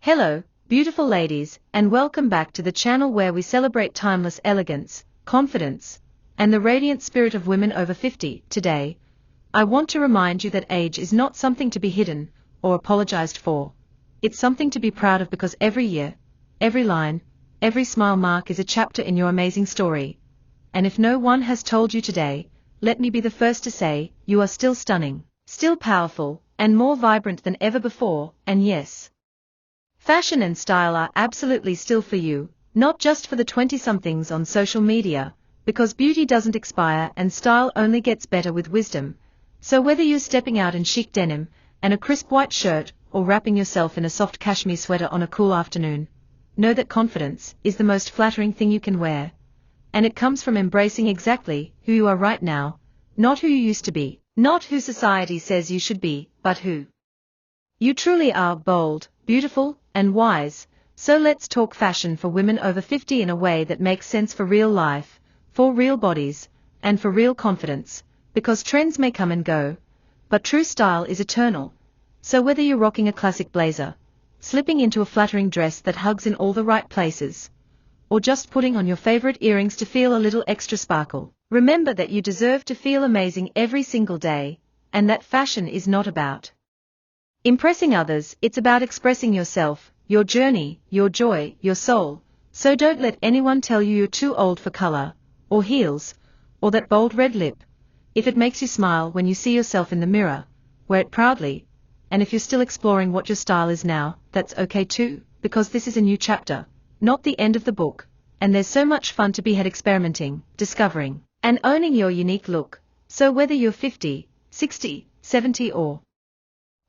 Hello, beautiful ladies, and welcome back to the channel where we celebrate timeless elegance, confidence, and the radiant spirit of women over 50. Today, I want to remind you that age is not something to be hidden or apologized for. It's something to be proud of because every year, every line, every smile mark is a chapter in your amazing story. And if no one has told you today, let me be the first to say, you are still stunning, still powerful, and more vibrant than ever before, and yes, fashion and style are absolutely still for you, not just for the 20-somethings on social media, because beauty doesn't expire and style only gets better with wisdom. So whether you're stepping out in chic denim and a crisp white shirt or wrapping yourself in a soft cashmere sweater on a cool afternoon, know that confidence is the most flattering thing you can wear. And it comes from embracing exactly who you are right now, not who you used to be, not who society says you should be, but who you truly are. Bold, beautiful, and wise. So let's talk fashion for women over 50 in a way that makes sense for real life, for real bodies, and for real confidence, because trends may come and go, but true style is eternal. So whether you're rocking a classic blazer, slipping into a flattering dress that hugs in all the right places, or just putting on your favorite earrings to feel a little extra sparkle, remember that you deserve to feel amazing every single day, and that fashion is not about impressing others, it's about expressing yourself, your journey, your joy, your soul. So don't let anyone tell you you're too old for color, or heels, or that bold red lip. If it makes you smile when you see yourself in the mirror, wear it proudly. And if you're still exploring what your style is now, that's okay too, because this is a new chapter, not the end of the book, and there's so much fun to be had experimenting, discovering, and owning your unique look. So whether you're 50, 60, 70 or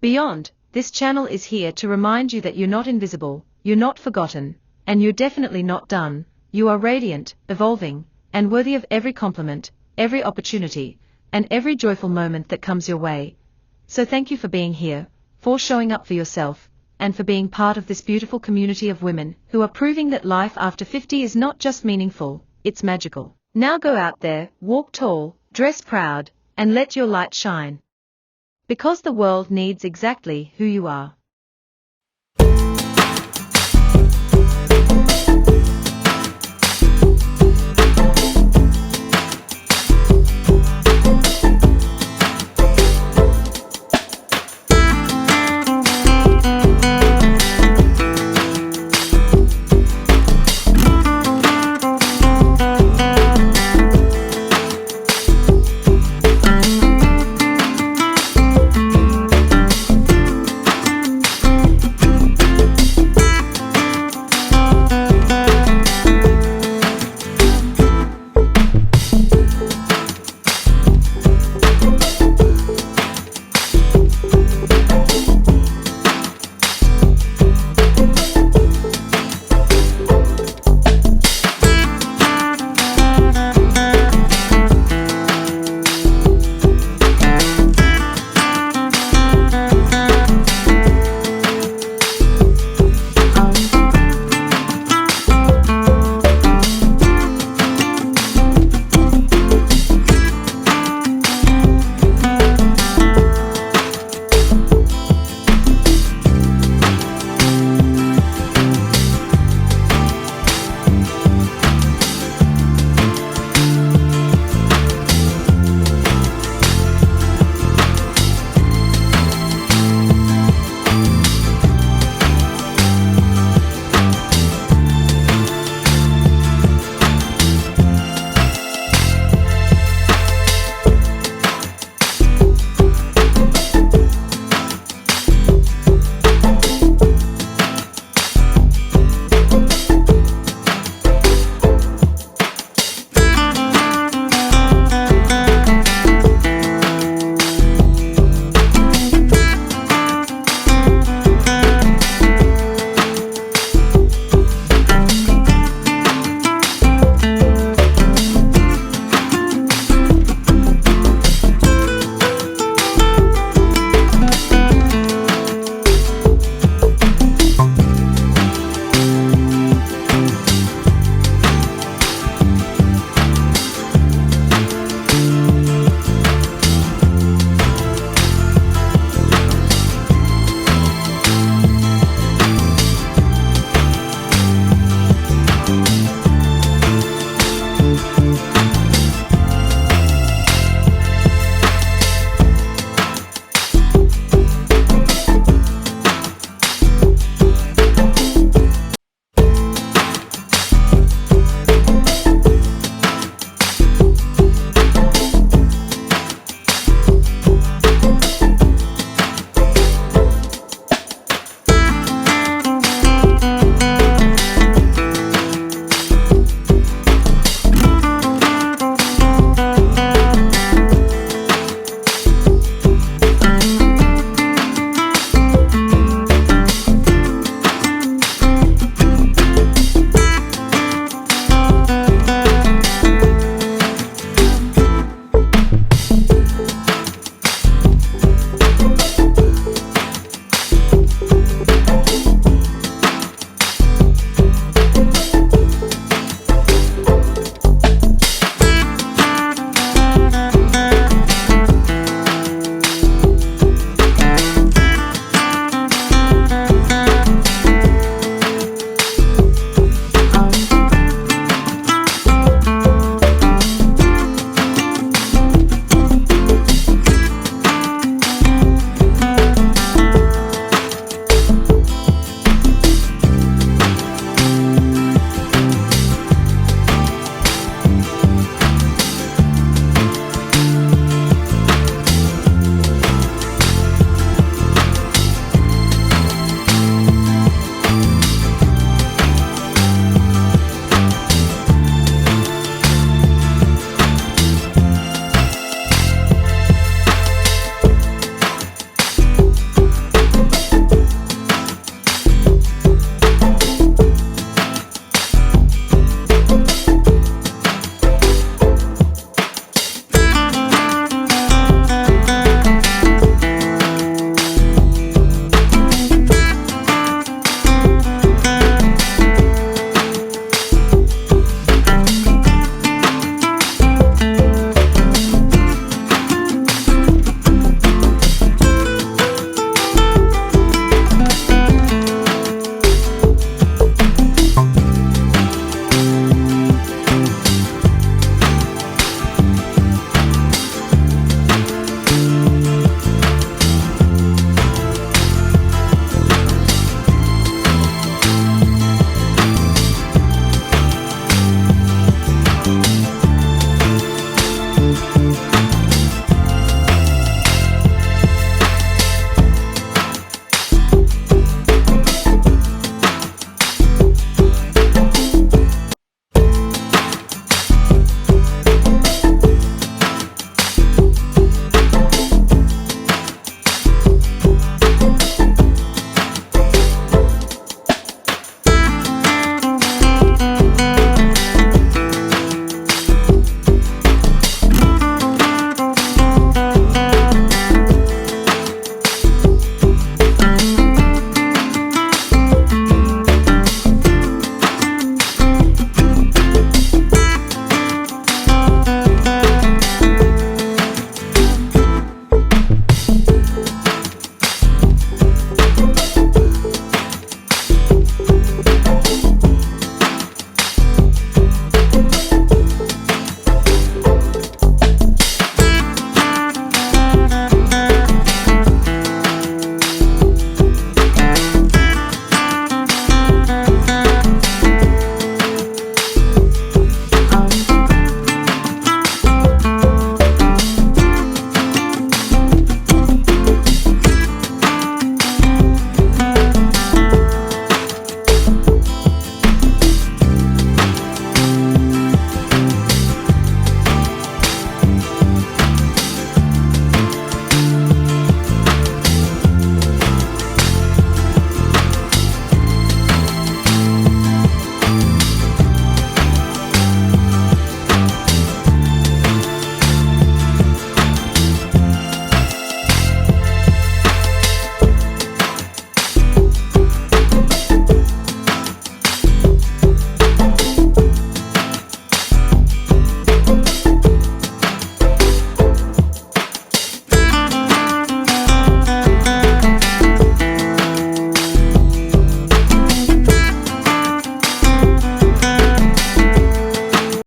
beyond, this channel is here to remind you that you're not invisible, you're not forgotten, and you're definitely not done. You are radiant, evolving, and worthy of every compliment, every opportunity, and every joyful moment that comes your way. So thank you for being here, for showing up for yourself, and for being part of this beautiful community of women who are proving that life after 50 is not just meaningful, it's magical. Now go out there, walk tall, dress proud, and let your light shine. Because the world needs exactly who you are.